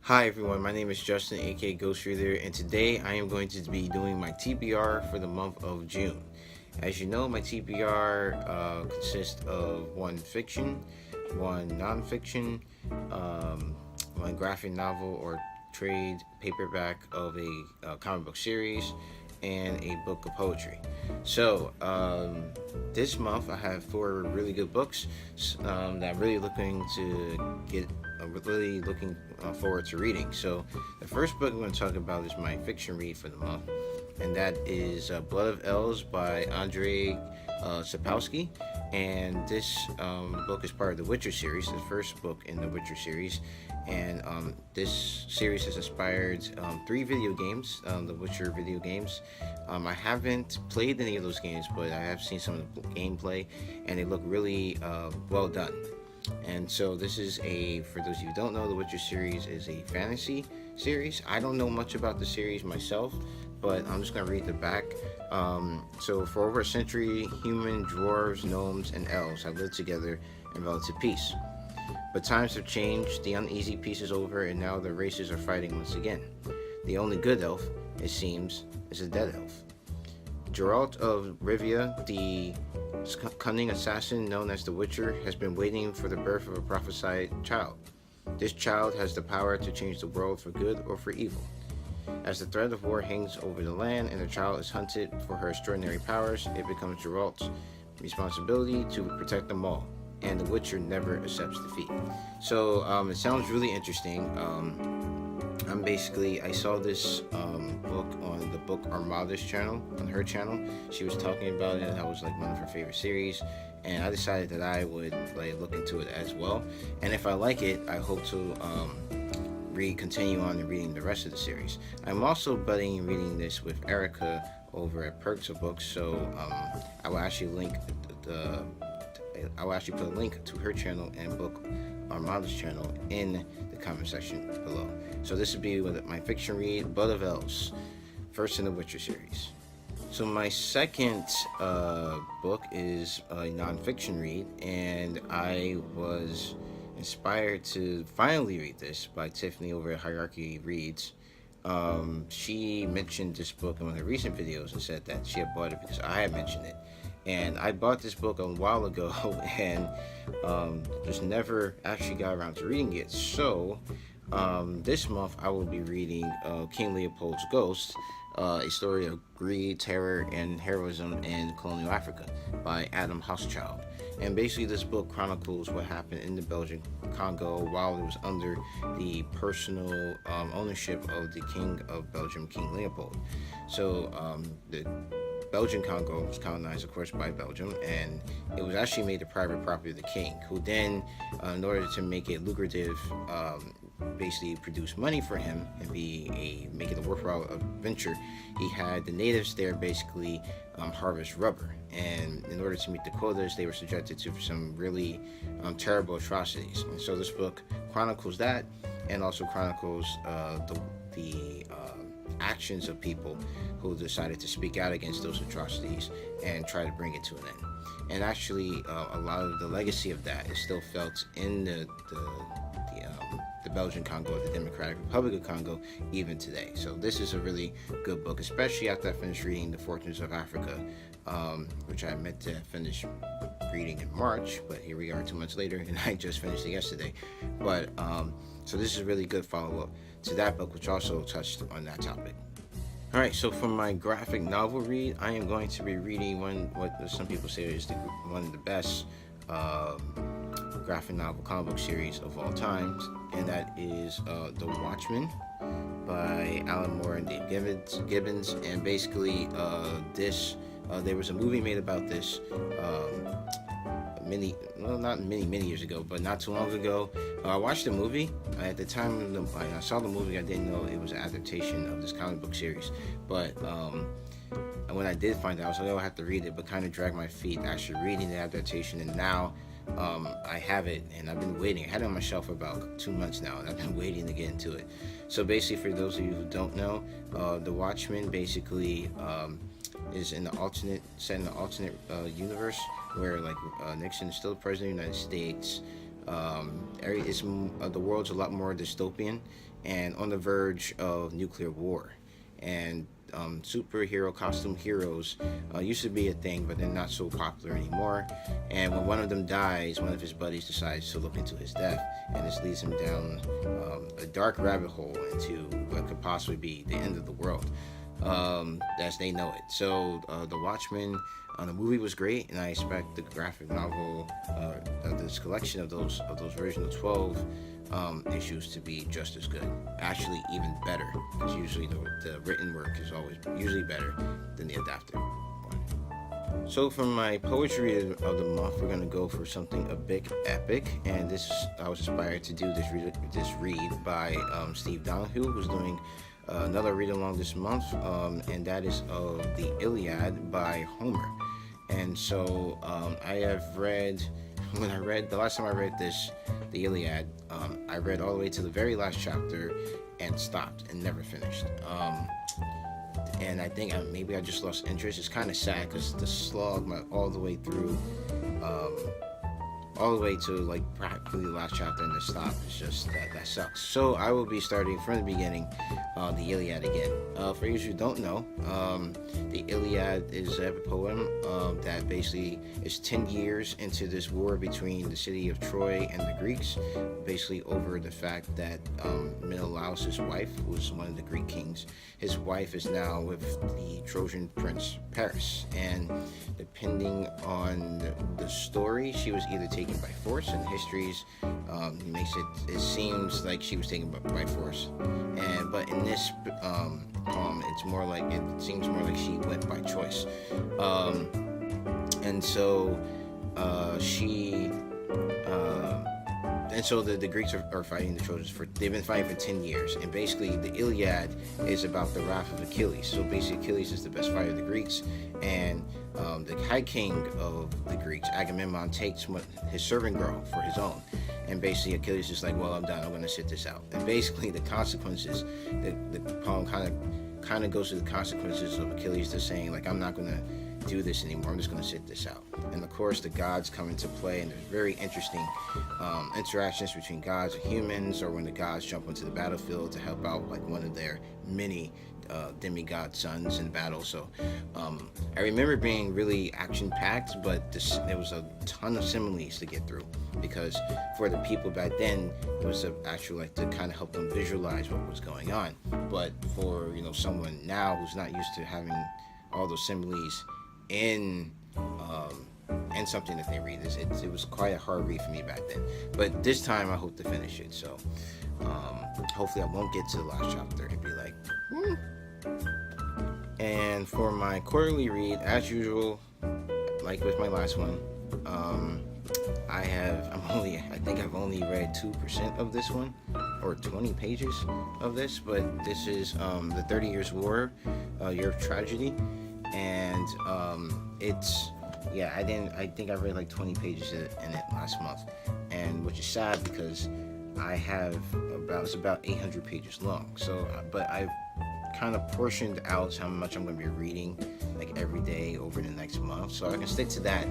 Hi everyone, my name is Justin, aka Ghost Reader, and today I am going to be doing my TBR for the month of June. As you know, my TBR consists of one fiction, one nonfiction, one graphic novel or trade paperback of a comic book series, and a book of poetry. So this month I have four really good books that I'm really looking to get. Really looking forward to reading. So the first book I'm going to talk about is my fiction read for the month, and that is Blood of Elves by Andrzej Sapkowski. And this book is part of the Witcher series, the first book in the Witcher series. And this series has inspired three video games, the Witcher video games. I haven't played any of those games, but I have seen some of the gameplay, and they look really well done. And so this is for those of you who don't know, the Witcher series is a fantasy series. I don't know much about the series myself, but I'm just going to read the back. So for over a century, human, dwarves, gnomes, and elves have lived together in relative peace. But times have changed, the uneasy peace is over, and now the races are fighting once again. The only good elf, it seems, is a dead elf. Geralt of Rivia, the cunning assassin known as the Witcher, has been waiting for the birth of a prophesied child. This child has the power to change the world for good or for evil. As the threat of war hangs over the land and the child is hunted for her extraordinary powers, it becomes Geralt's responsibility to protect them all, and the Witcher never accepts defeat. So it sounds really interesting. I saw this book on the Book Armada's channel, on her channel. She was talking about it. That was like one of her favorite series, and I decided that I would look into it as well. And if I like it, I hope to continue on and reading the rest of the series. I'm also budding reading this with Erica over at Perks of Books, so I will actually put a link to her channel and Book Armada's channel in the comment section below. So this would be my fiction read, Blood of Elves, first in the Witcher series. So my second book is a nonfiction read, and I was inspired to finally read this by Tiffany over at Hierarchy Reads. She mentioned this book in one of her recent videos and said that she had bought it because I had mentioned it. And I bought this book a while ago and just never actually got around to reading it. So this month I will be reading King Leopold's Ghost, a story of greed, terror, and heroism in colonial Africa by Adam Hochschild. And basically this book chronicles what happened in the Belgian Congo while it was under the personal ownership of the King of Belgium, King Leopold. So the Belgian Congo was colonized, of course, by Belgium, and it was actually made the private property of the king, who then, in order to make it lucrative, basically produce money for him and make it a worthwhile venture, he had the natives there basically harvest rubber. And in order to meet the quotas, they were subjected to some really terrible atrocities. And so this book chronicles that, and also chronicles the actions of people who decided to speak out against those atrocities and try to bring it to an end. And actually, a lot of the legacy of that is still felt in the Belgian Congo, the Democratic Republic of Congo, even today. So this is a really good book, especially after I finished reading The Fortunes of Africa, which I meant to finish reading in March, but here we are 2 months later, and I just finished it yesterday. But so this is a really good follow-up to that book, which also touched on that topic. Alright, so for my graphic novel read, I am going to be reading what some people say is one of the best graphic novel comic book series of all time, and that is The Watchmen by Alan Moore and Dave Gibbons. And basically there was a movie made about this many years ago, but not too long ago. I watched the movie. At the time I saw the movie, I didn't know it was an adaptation of this comic book series. But when I did find out, I was like, I have to read it, but kind of dragged my feet actually reading the adaptation. And now I have it, and I've been waiting. I had it on my shelf for about 2 months now, and I've been waiting to get into it. So basically, for those of you who don't know, The Watchmen basically is set in the alternate universe where Nixon is still the president of the United States. The world's a lot more dystopian, and on the verge of nuclear war. And superhero costume heroes used to be a thing, but they're not so popular anymore. And when one of them dies, one of his buddies decides to look into his death, and this leads him down a dark rabbit hole into what could possibly be the end of the world as they know it. So the Watchmen, the movie was great, and I expect the graphic novel, this collection of those original 12 issues to be just as good. Actually, even better, because usually the written work is always usually better than the adapted one. So for my poetry of the month, we're gonna go for something a bit epic, and this I was inspired to do this read by Steve Donahue, who's doing another read along this month, and that is of the Iliad by Homer. And so I have read, the last time I read the Iliad, I read all the way to the very last chapter and stopped and never finished. And I think maybe I just lost interest. It's kind of sad because the slog all the way through, all the way to like practically the last chapter and the stop is just that sucks. So I will be starting from the beginning, the Iliad again. For those who don't know, the Iliad is a poem that basically is 10 years into this war between the city of Troy and the Greeks, basically over the fact that Menelaus' wife, who was one of the Greek kings, his wife is now with the Trojan prince Paris, and depending on the story, she was either taken by force, and histories makes it seems like she was taken by force, but in this poem it seems more like she went by choice, and so the Greeks are fighting the Trojans they've been fighting for 10 years, and basically the Iliad is about the wrath of Achilles. So basically Achilles is the best fighter of the Greeks, and the high king of the Greeks, Agamemnon, takes his servant girl for his own, and basically Achilles is like, well, I'm done, I'm going to sit this out. And basically the consequences, the poem kind of goes to the consequences of Achilles just saying, like, I'm not going to do this anymore, I'm just going to sit this out. And of course the gods come into play, and there's very interesting interactions between gods and humans, or when the gods jump into the battlefield to help out like one of their many demigod sons in battle. So I remember being really action-packed, but there was a ton of similes to get through, because for the people back then it was actually like to kind of help them visualize what was going on. But for someone now who's not used to having all those similes in something that they read, it was quite a hard read for me back then. But this time I hope to finish it, so hopefully I won't get to the last chapter and be like, And for my quarterly read, as usual, like with my last one, I think I've only read 2% of this one, or 20 pages of this, but this is the 30 Years War, Year of Tragedy, and I think I read like 20 pages in it last month, and which is sad because it's about 800 pages long. So, but I've kind of portioned out how much I'm going to be reading like every day over the next month, so I can stick to that.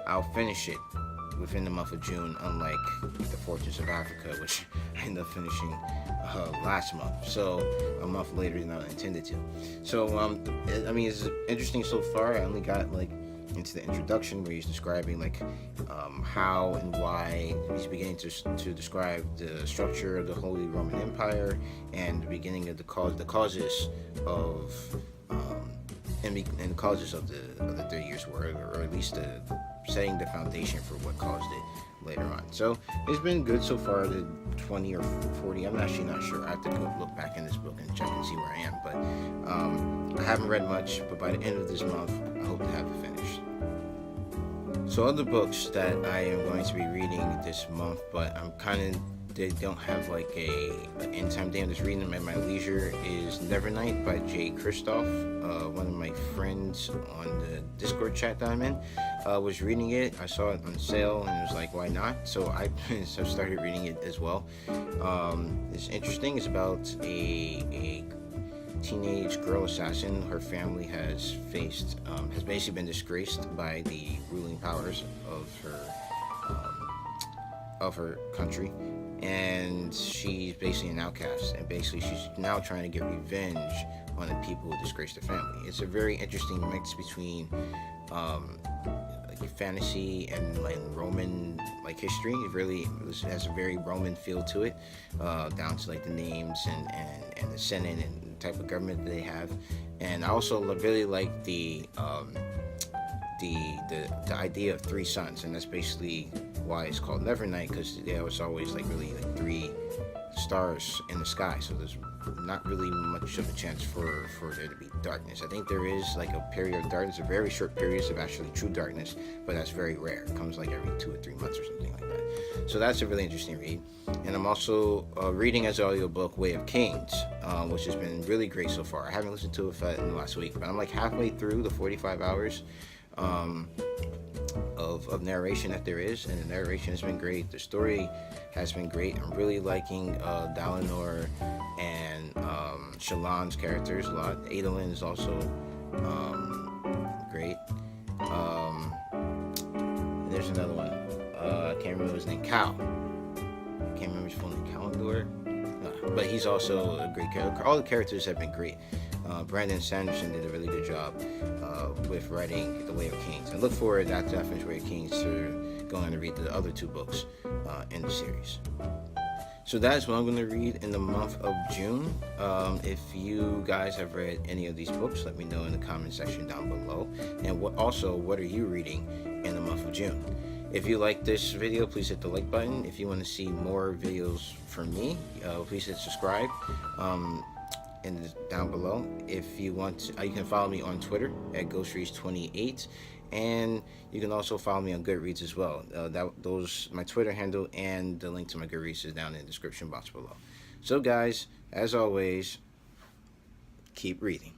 I'll finish it within the month of June, unlike The Fortunes of Africa, which I ended up finishing last month, so a month later than I intended to. So it's interesting so far. I only got like into the introduction where he's describing like how and why he's beginning to describe the structure of the Holy Roman Empire and the beginning of the causes of and the causes of the 30 Years War, or at least setting the foundation for what caused it later on. So it's been good so far, the 20 or 40. I'm actually not sure. I have to go look back in this book and check and see where I am. But I haven't read much, but by the end of this month, I hope to have it finished. So other books that I am going to be reading this month, but they don't have like an end time day. I'm just reading them at my leisure, is Nevernight by Jay Kristoff. One of my friends on the Discord chat that I'm in was reading it. I saw it on sale and it was like, why not? So I started reading it as well. It's interesting. It's about a teenage girl assassin. Her family has basically been disgraced by the ruling powers of her country, and she's basically an outcast, and basically she's now trying to get revenge on the people who disgraced her family. It's a very interesting mix between like fantasy and like Roman like history. It really has a very Roman feel to it, down to like the names and the Senate and the type of government that they have. And I also really like the idea of three suns, and that's basically why it's called Nevernight, because there was always like really like three stars in the sky, so there's not really much of a chance for there to be darkness. I think there is like a period of darkness, a very short periods of actually true darkness, but that's very rare. It comes like every 2 or 3 months or something like that. So that's a really interesting read. And I'm also reading as an audiobook Way of Kings, which has been really great so far. I haven't listened to it in the last week, but I'm like halfway through the 45 hours of narration that there is, and the narration has been great. The story has been great. I'm really liking Dalinor and Shallan's characters a lot. Adolin is also great. And there's another one. I can't remember his name. Cal. I can't remember his full name. Calendor. But he's also a great character. All the characters have been great. Brandon Sanderson did a really good job with writing The Way of Kings. I look forward after I finish Way of Kings to going to read the other 2 books in the series. So that is what I'm going to read in the month of June. If you guys have read any of these books, let me know in the comment section down below. And what are you reading in the month of June? If you like this video, please hit the like button. If you want to see more videos from me, please hit subscribe. Down below. If you want to, you can follow me on Twitter at GhostReads28, and you can also follow me on Goodreads as well. My Twitter handle and the link to my Goodreads is down in the description box below. So guys, as always, keep reading.